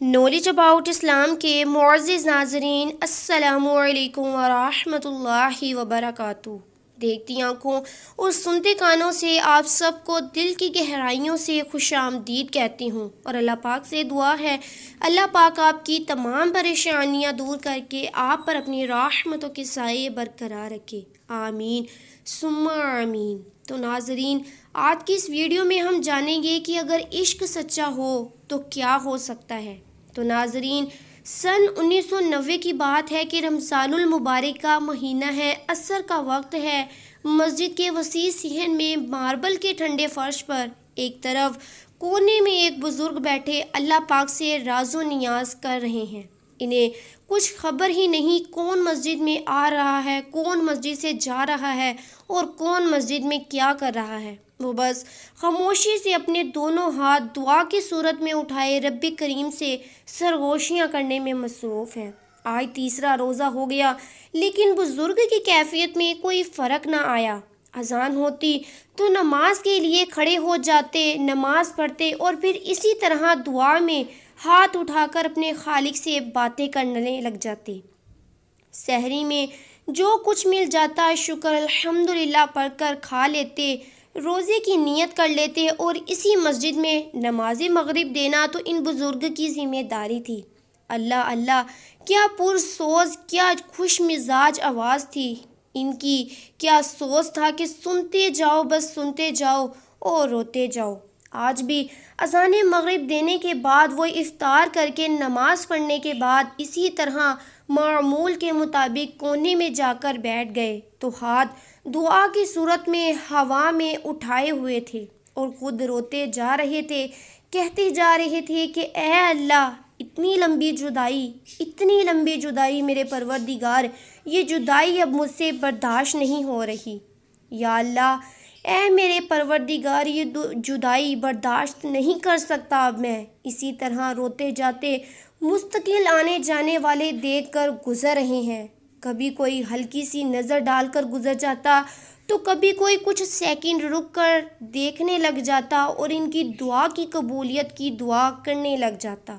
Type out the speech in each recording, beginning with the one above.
Knowledge about Islam کے معزز ناظرین، السلام علیکم ورحمۃ اللہ وبرکاتہ۔ دیکھتی آنکھوں اور سنتے کانوں سے آپ سب کو دل کی گہرائیوں سے خوش آمدید کہتی ہوں، اور اللہ پاک سے دعا ہے اللہ پاک آپ کی تمام پریشانیاں دور کر کے آپ پر اپنی رحمتوں کے سائے برقرار رکھے، آمین ثم آمین۔ تو ناظرین، آج کی اس ویڈیو میں ہم جانیں گے کہ اگر عشق سچا ہو تو کیا ہو سکتا ہے۔ تو ناظرین، سن 1990 کی بات ہے کہ رمضان المبارک کا مہینہ ہے، عصر کا وقت ہے۔ مسجد کے وسیع صحن میں ماربل کے ٹھنڈے فرش پر ایک طرف کونے میں ایک بزرگ بیٹھے اللہ پاک سے راز و نیاز کر رہے ہیں۔ انہیں کچھ خبر ہی نہیں کون مسجد میں آ رہا ہے، کون مسجد سے جا رہا ہے اور کون مسجد میں کیا کر رہا ہے۔ وہ بس خاموشی سے اپنے دونوں ہاتھ دعا کی صورت میں اٹھائے رب کریم سے سرگوشیاں کرنے میں مصروف ہیں۔ آج تیسرا روزہ ہو گیا، لیکن بزرگ کی کیفیت میں کوئی فرق نہ آیا۔ اذان ہوتی تو نماز کے لیے کھڑے ہو جاتے، نماز پڑھتے اور پھر اسی طرح دعا میں ہاتھ اٹھا کر اپنے خالق سے باتیں کرنے لگ جاتے۔ سحری میں جو کچھ مل جاتا شکر الحمدللہ پڑھ کر کھا لیتے، روزے کی نیت کر لیتے، اور اسی مسجد میں نماز مغرب دینا تو ان بزرگ کی ذمہ داری تھی۔ اللہ اللہ، کیا پرسوز، کیا خوش مزاج آواز تھی ان کی، کیا سوز تھا کہ سنتے جاؤ، بس سنتے جاؤ اور روتے جاؤ۔ آج بھی اذان مغرب دینے کے بعد وہ افطار کر کے نماز پڑھنے کے بعد اسی طرح معمول کے مطابق کونے میں جا کر بیٹھ گئے تو ہاتھ دعا کی صورت میں ہوا میں اٹھائے ہوئے تھے اور خود روتے جا رہے تھے، کہتے جا رہے تھے کہ اے اللہ، اتنی لمبی جدائی میرے پروردگار، یہ جدائی اب مجھ سے برداشت نہیں ہو رہی۔ یا اللہ، اے میرے پروردگار، یہ جدائی برداشت نہیں کر سکتا اب میں۔ اسی طرح روتے جاتے مستقل آنے جانے والے دیکھ کر گزر رہے ہیں۔ کبھی کوئی ہلکی سی نظر ڈال کر گزر جاتا تو کبھی کوئی کچھ سیکنڈ رک کر دیکھنے لگ جاتا اور ان کی دعا کی قبولیت کی دعا کرنے لگ جاتا۔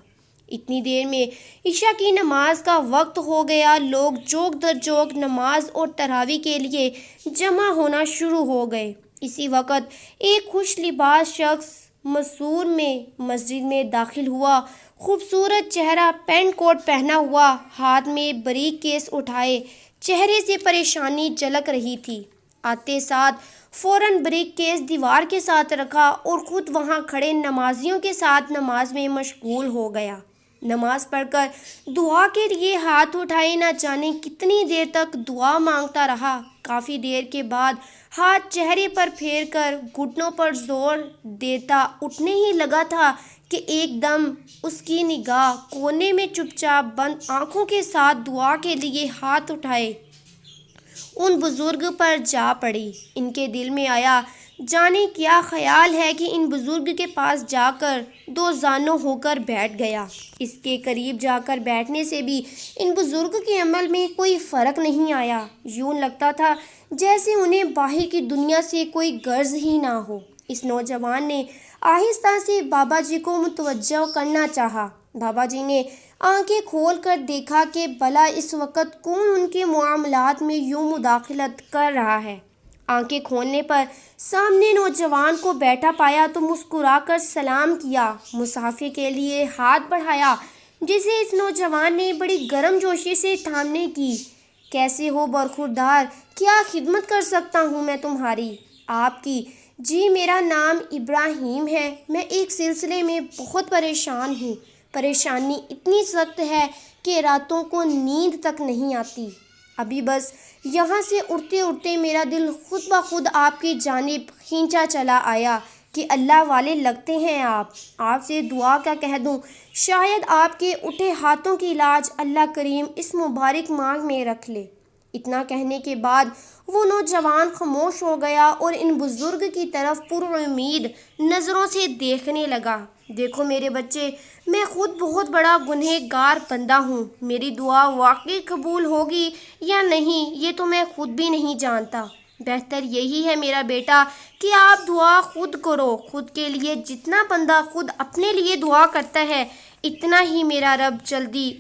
اتنی دیر میں عشاء کی نماز کا وقت ہو گیا، لوگ چوک در چوک نماز اور تراویح کے لیے جمع ہونا شروع ہو گئے۔ اسی وقت ایک خوش لباس شخص مسرور میں مسجد میں داخل ہوا، خوبصورت چہرہ، پینٹ کوٹ پہنا ہوا، ہاتھ میں بریک کیس اٹھائے، چہرے سے پریشانی جھلک رہی تھی۔ آتے ساتھ فوراً بریک کیس دیوار کے ساتھ رکھا اور خود وہاں کھڑے نمازیوں کے ساتھ نماز میں مشغول ہو گیا۔ نماز پڑھ کر دعا کے لیے ہاتھ اٹھائے، نہ جانے کتنی دیر تک دعا مانگتا رہا۔ کافی دیر کے بعد ہاتھ چہرے پر پھیر کر گھٹنوں پر زور دیتا اٹھنے ہی لگا تھا کہ ایک دم اس کی نگاہ کونے میں چپ چاپ بند آنکھوں کے ساتھ دعا کے لیے ہاتھ اٹھائے ان بزرگ پر جا پڑی۔ ان کے دل میں آیا، جانے کیا خیال ہے کہ ان بزرگ کے پاس جا کر دو زانوں ہو کر بیٹھ گیا۔ اس کے قریب جا کر بیٹھنے سے بھی ان بزرگ کے عمل میں کوئی فرق نہیں آیا، یوں لگتا تھا جیسے انہیں باہر کی دنیا سے کوئی غرض ہی نہ ہو۔ اس نوجوان نے آہستہ سے بابا جی کو متوجہ کرنا چاہا۔ بابا جی نے آنکھیں کھول کر دیکھا کہ بھلا اس وقت کون ان کے معاملات میں یوں مداخلت کر رہا ہے۔ آنکھیں کھولنے پر سامنے نوجوان کو بیٹھا پایا تو مسکرا کر سلام کیا، مصافحے کے لیے ہاتھ بڑھایا، جسے اس نوجوان نے بڑی گرم جوشی سے تھامنے کی۔ کیسے ہو برخوردار، کیا خدمت کر سکتا ہوں میں تمہاری؟ آپ کی؟ جی میرا نام ابراہیم ہے، میں ایک سلسلے میں بہت پریشان ہوں۔ پریشانی اتنی سخت ہے کہ راتوں کو نیند تک نہیں آتی۔ ابھی بس یہاں سے اٹھتے اٹھتے میرا دل خود بخود آپ کی جانب کھینچا چلا آیا کہ اللہ والے لگتے ہیں آپ سے دعا کیا کہہ دوں، شاید آپ کے اٹھے ہاتھوں کی علاج اللہ کریم اس مبارک ماہ میں رکھ لے۔ اتنا کہنے کے بعد وہ نوجوان خاموش ہو گیا اور ان بزرگ کی طرف پر امید نظروں سے دیکھنے لگا۔ دیکھو میرے بچے، میں خود بہت بڑا گنہگار بندہ ہوں، میری دعا واقعی قبول ہوگی یا نہیں یہ تو میں خود بھی نہیں جانتا۔ بہتر یہی ہے میرا بیٹا کہ آپ دعا خود کرو، خود کے لیے جتنا بندہ خود اپنے لیے دعا کرتا ہے اتنا ہی میرا رب جلدی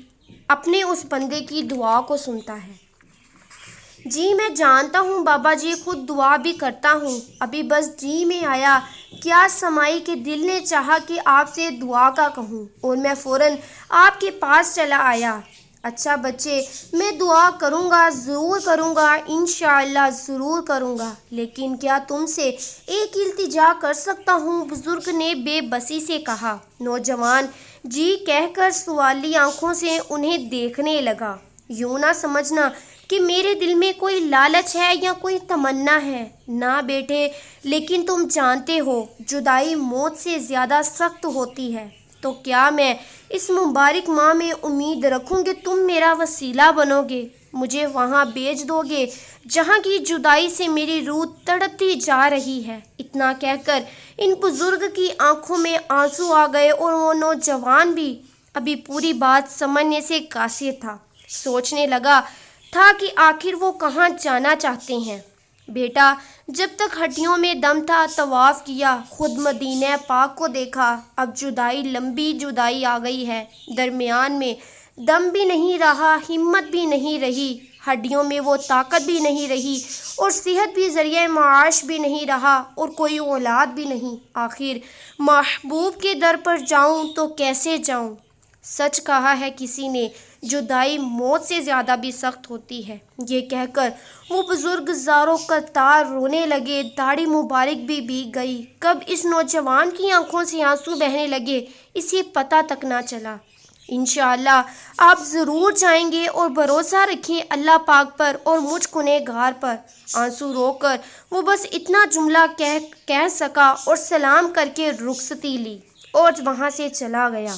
اپنے اس بندے کی دعا کو سنتا ہے۔ جی میں جانتا ہوں بابا جی، خود دعا بھی کرتا ہوں، ابھی بس جی میں آیا کیا سمائی کہ دل نے چاہا کہ آپ سے دعا کا کہوں اور میں فوراً آپ کے پاس چلا آیا۔ اچھا بچے، میں دعا کروں گا، ضرور کروں گا، انشاءاللہ ضرور کروں گا، لیکن کیا تم سے ایک التجا کر سکتا ہوں؟ بزرگ نے بے بسی سے کہا۔ نوجوان جی کہہ کر سوالی آنکھوں سے انہیں دیکھنے لگا۔ یوں نہ سمجھنا کہ میرے دل میں کوئی لالچ ہے یا کوئی تمنا ہے، نہ بیٹے، لیکن تم جانتے ہو جدائی موت سے زیادہ سخت ہوتی ہے، تو کیا میں اس مبارک ماہ میں امید رکھوں کہ تم میرا وسیلہ بنو گے، مجھے وہاں بھیج دو گے جہاں کی جدائی سے میری روح تڑپتی جا رہی ہے۔ اتنا کہہ کر ان بزرگ کی آنکھوں میں آنسو آ گئے اور وہ نوجوان بھی ابھی پوری بات سمجھنے سے قاصر تھا، سوچنے لگا تھا کہ آخر وہ کہاں جانا چاہتے ہیں۔ بیٹا، جب تک ہڈیوں میں دم تھا طواف کیا، خود مدینہ پاک کو دیکھا، اب جدائی، لمبی جدائی آ گئی ہے، درمیان میں دم بھی نہیں رہا، ہمت بھی نہیں رہی، ہڈیوں میں وہ طاقت بھی نہیں رہی اور صحت بھی ذریعہ معاش بھی نہیں رہا اور کوئی اولاد بھی نہیں، آخر محبوب کے در پر جاؤں تو کیسے جاؤں؟ سچ کہا ہے کسی نے، جدائی موت سے زیادہ بھی سخت ہوتی ہے۔ یہ کہہ کر وہ بزرگ زاروں قطار رونے لگے، داڑھی مبارک بھی بھیگ گئی۔ کب اس نوجوان کی آنکھوں سے آنسو بہنے لگے اسے پتہ تک نہ چلا۔ انشاءاللہ آپ ضرور جائیں گے اور بھروسہ رکھیں اللہ پاک پر اور مجھ گنہگار پر۔ آنسو رو کر وہ بس اتنا جملہ کہہ سکا اور سلام کر کے رخصتی لی اور وہاں سے چلا گیا۔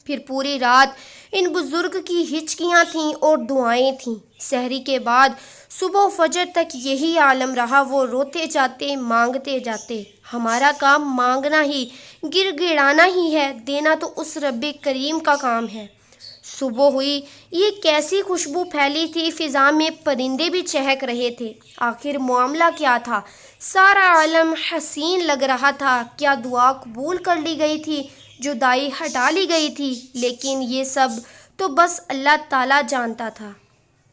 پھر پوری رات ان بزرگ کی ہچکیاں تھیں اور دعائیں تھیں۔ سحری کے بعد صبح و فجر تک یہی عالم رہا، وہ روتے جاتے، مانگتے جاتے۔ ہمارا کام مانگنا ہی، گر گڑانا ہی ہے، دینا تو اس رب کریم کا کام ہے۔ صبح ہوئی، یہ کیسی خوشبو پھیلی تھی، فضا میں پرندے بھی چہک رہے تھے۔ آخر معاملہ کیا تھا؟ سارا عالم حسین لگ رہا تھا۔ کیا دعا قبول کر لی گئی تھی؟ جدائی ہٹا لی گئی تھی؟ لیکن یہ سب تو بس اللہ تعالیٰ جانتا تھا۔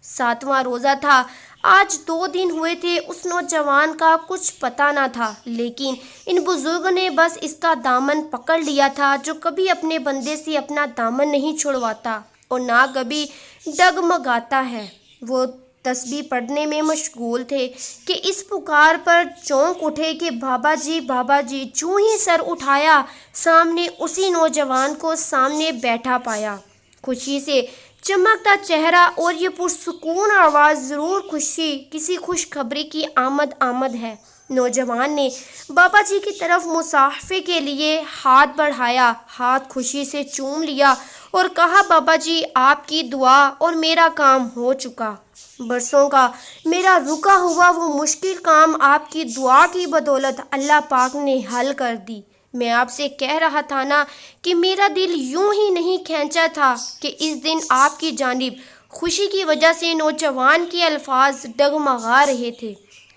7واں روزہ تھا، آج 2 دن ہوئے تھے، اس نوجوان کا کچھ پتہ نہ تھا، لیکن ان بزرگ نے بس اس کا دامن پکڑ لیا تھا جو کبھی اپنے بندے سے اپنا دامن نہیں چھڑواتا اور نہ کبھی ڈگمگاتا ہے۔ وہ تسبیح پڑھنے میں مشغول تھے کہ اس پکار پر چونک اٹھے کہ بابا جی، بابا جی۔ جو ہی سر اٹھایا، سامنے اسی نوجوان کو سامنے بیٹھا پایا، خوشی سے چمکتا چہرہ اور یہ پرسکون آواز، ضرور خوشی، کسی خوشخبری کی آمد ہے۔ نوجوان نے بابا جی کی طرف مصافحے کے لیے ہاتھ بڑھایا، ہاتھ خوشی سے چوم لیا اور کہا، بابا جی آپ کی دعا اور میرا کام ہو چکا، برسوں کا میرا رکا ہوا وہ مشکل کام آپ کی دعا کی بدولت اللہ پاک نے حل کر دی۔ میں آپ سے کہہ رہا تھا نا کہ میرا دل یوں ہی نہیں کھینچا تھا کہ اس دن آپ کی جانب خوشی کی وجہ سے نوجوان کے الفاظ ڈگمگا رہے تھے۔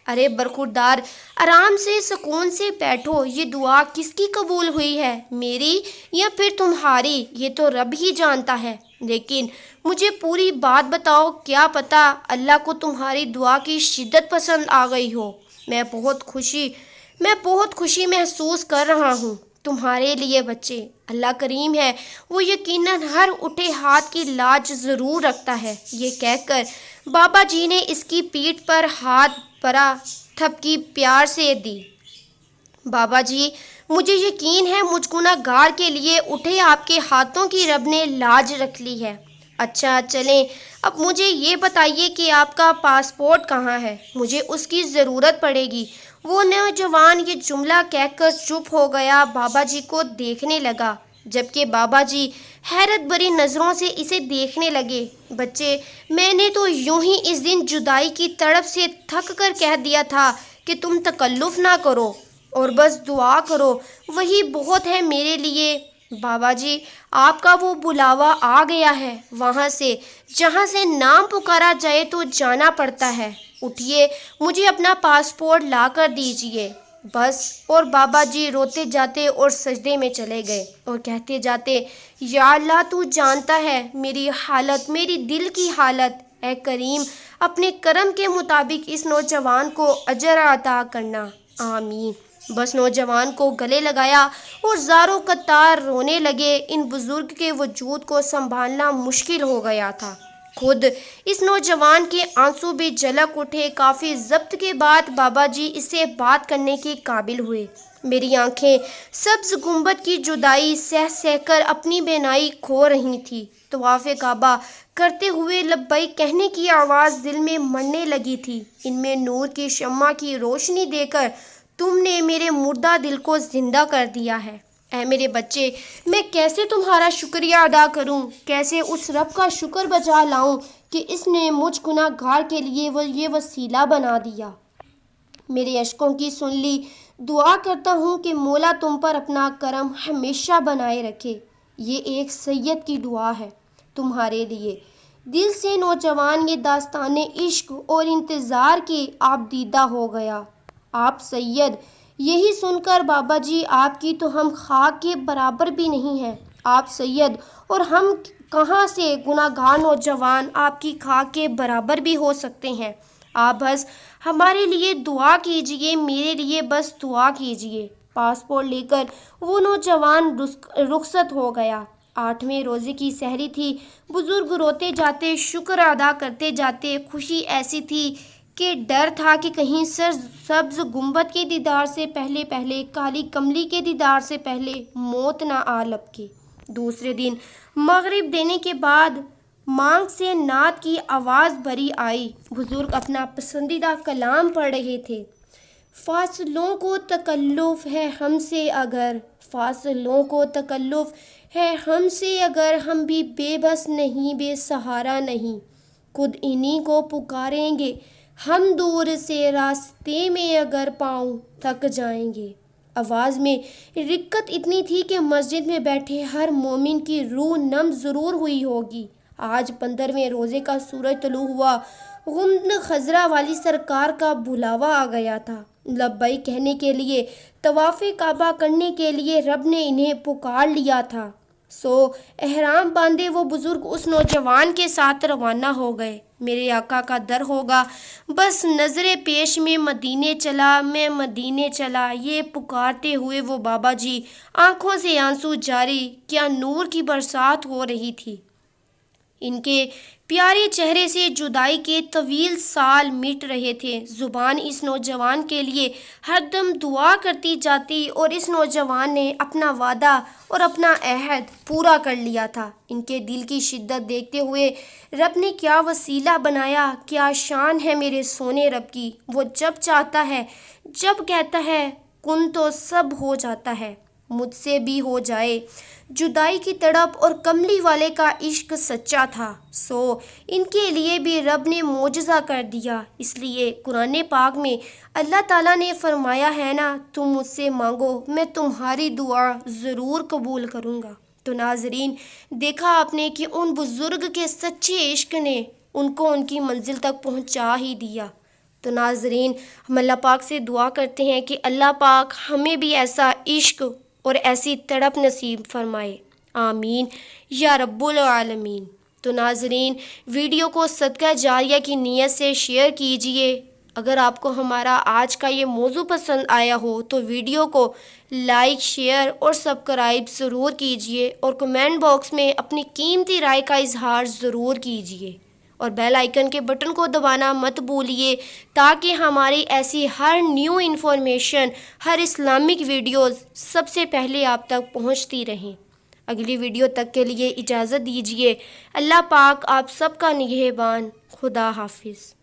ارے برخوردار، آرام سے، سکون سے بیٹھو، یہ دعا کس کی قبول ہوئی ہے، میری یا پھر تمہاری؟ یہ تو رب ہی جانتا ہے، لیکن مجھے پوری بات بتاؤ، کیا پتہ اللہ کو تمہاری دعا کی شدت پسند آ گئی ہو۔ میں بہت خوشی محسوس کر رہا ہوں تمہارے لیے بچے، اللہ کریم ہے، وہ یقیناً ہر اٹھے ہاتھ کی لاج ضرور رکھتا ہے۔ یہ کہہ کر بابا جی نے اس کی پیٹھ پر ہاتھ برا تھپکی پیار سے دی۔ بابا جی، مجھے یقین ہے مجھ گنہگار کے لیے اٹھے آپ کے ہاتھوں کی رب نے لاج رکھ لی ہے۔ اچھا چلیں، اب مجھے یہ بتائیے کہ آپ کا پاسپورٹ کہاں ہے، مجھے اس کی ضرورت پڑے گی۔ وہ نوجوان یہ جملہ کہہ کر چپ ہو گیا، بابا جی کو دیکھنے لگا، جبکہ بابا جی حیرت بھری نظروں سے اسے دیکھنے لگے۔ بچے، میں نے تو یوں ہی اس دن جدائی کی تڑپ سے تھک کر کہہ دیا تھا کہ تم تکلف نہ کرو اور بس دعا کرو، وہی بہت ہے میرے لیے۔ بابا جی، آپ کا وہ بلاوا آ گیا ہے، وہاں سے جہاں سے نام پکارا جائے تو جانا پڑتا ہے، اٹھیے، مجھے اپنا پاسپورٹ لا کر دیجیے۔ بس اور بابا جی روتے جاتے اور سجدے میں چلے گئے اور کہتے جاتے، یا اللہ تو جانتا ہے میری حالت، میری دل کی حالت، اے کریم اپنے کرم کے مطابق اس نوجوان کو اجر عطا کرنا، آمین۔ بس نوجوان کو گلے لگایا اور زاروں قطار رونے لگے۔ ان بزرگ کے وجود کو سنبھالنا مشکل ہو گیا تھا۔ خود اس نوجوان کے آنسو بھی جھلک اٹھے۔ کافی ضبط کے بعد بابا جی اس سے بات کرنے کے قابل ہوئے۔ میری آنکھیں سبز گنبد کی جدائی سہ سہ کر اپنی بینائی کھو رہی تھی۔ طواف کعبہ کرتے ہوئے لبیک کہنے کی آواز دل میں مرنے لگی تھی۔ ان میں نور کی شمع کی روشنی دے کر تم نے میرے مردہ دل کو زندہ کر دیا ہے۔ اے میرے بچے، میں کیسے تمہارا شکریہ ادا کروں، کیسے اس رب کا شکر بجا لاؤں کہ اس نے مجھ گناہ گار کے لیے یہ وسیلہ بنا دیا۔ میرے اشکوں کی سن لی۔ دعا کرتا ہوں کہ مولا تم پر اپنا کرم ہمیشہ بنائے رکھے۔ یہ ایک سید کی دعا ہے تمہارے لیے۔ دل سے نوجوان یہ داستان عشق اور انتظار کی آپ دیدہ ہو گیا۔ آپ سید، یہی سن کر بابا جی آپ کی تو ہم خاک کے برابر بھی نہیں ہیں۔ آپ سید اور ہم کہاں سے گناہ گار نوجوان آپ کی خاک کے برابر بھی ہو سکتے ہیں۔ آپ بس ہمارے لیے دعا کیجئے، میرے لیے بس دعا کیجئے۔ پاسپورٹ لے کر وہ نوجوان رخصت ہو گیا۔ 8ویں روزے کی سحری تھی۔ بزرگ روتے جاتے، شکر ادا کرتے جاتے۔ خوشی ایسی تھی کہ ڈر تھا کہ کہیں سبز گنبد کے دیدار سے پہلے کالی کملی کے دیدار سے پہلے موت نہ آ لپکے۔ دوسرے دن مغرب دینے کے بعد مانگ سے نعت کی آواز بھری آئی۔ بزرگ اپنا پسندیدہ کلام پڑھ رہے تھے۔ فاصلوں کو تکلف ہے ہم سے اگر، فاصلوں کو تکلف ہے ہم سے اگر، ہم بھی بے بس نہیں، بے سہارا نہیں، خود انہی کو پکاریں گے ہم دور سے، راستے میں اگر پاؤں تھک جائیں گے۔ آواز میں رقت اتنی تھی کہ مسجد میں بیٹھے ہر مومن کی روح نم ضرور ہوئی ہوگی۔ آج 15ویں روزے کا سورج طلوع ہوا۔ غمد خضرا والی سرکار کا بلاوا آ گیا تھا۔ لبیک کہنے کے لیے، طواف کعبہ کرنے کے لیے رب نے انہیں پکار لیا تھا۔ سو احرام باندھے وہ بزرگ اس نوجوان کے ساتھ روانہ ہو گئے۔ میرے آقا کا در ہوگا، بس نظر پیش میں مدینے چلا، میں مدینے چلا، یہ پکارتے ہوئے وہ بابا جی آنکھوں سے آنسو جاری۔ کیا نور کی برسات ہو رہی تھی۔ ان کے پیارے چہرے سے جدائی کے طویل سال مٹ رہے تھے۔ زبان اس نوجوان کے لیے ہر دم دعا کرتی جاتی اور اس نوجوان نے اپنا وعدہ اور اپنا عہد پورا کر لیا تھا۔ ان کے دل کی شدت دیکھتے ہوئے رب نے کیا وسیلہ بنایا۔ کیا شان ہے میرے سونے رب کی۔ وہ جب چاہتا ہے، جب کہتا ہے کن تو سب ہو جاتا ہے۔ مجھ سے بھی ہو جائے۔ جدائی کی تڑپ اور کملی والے کا عشق سچا تھا، سو ان کے لیے بھی رب نے معجزہ کر دیا۔ اس لیے قرآن پاک میں اللہ تعالیٰ نے فرمایا ہے نا، تم مجھ سے مانگو میں تمہاری دعا ضرور قبول کروں گا۔ تو ناظرین، دیکھا آپ نے کہ ان بزرگ کے سچے عشق نے ان کو ان کی منزل تک پہنچا ہی دیا۔ تو ناظرین، ہم اللہ پاک سے دعا کرتے ہیں کہ اللہ پاک ہمیں بھی ایسا عشق اور ایسی تڑپ نصیب فرمائے، آمین یا رب العالمین۔ تو ناظرین، ویڈیو کو صدقہ جاریہ کی نیت سے شیئر کیجئے۔ اگر آپ کو ہمارا آج کا یہ موضوع پسند آیا ہو تو ویڈیو کو لائک، شیئر اور سبسکرائب ضرور کیجئے اور کمنٹ باکس میں اپنی قیمتی رائے کا اظہار ضرور کیجئے اور بیل آئیکن کے بٹن کو دبانا مت بھولیے تاکہ ہماری ایسی ہر نیو انفارمیشن، ہر اسلامک ویڈیوز سب سے پہلے آپ تک پہنچتی رہیں۔ اگلی ویڈیو تک کے لیے اجازت دیجیے۔ اللہ پاک آپ سب کا نگہبان۔ خدا حافظ۔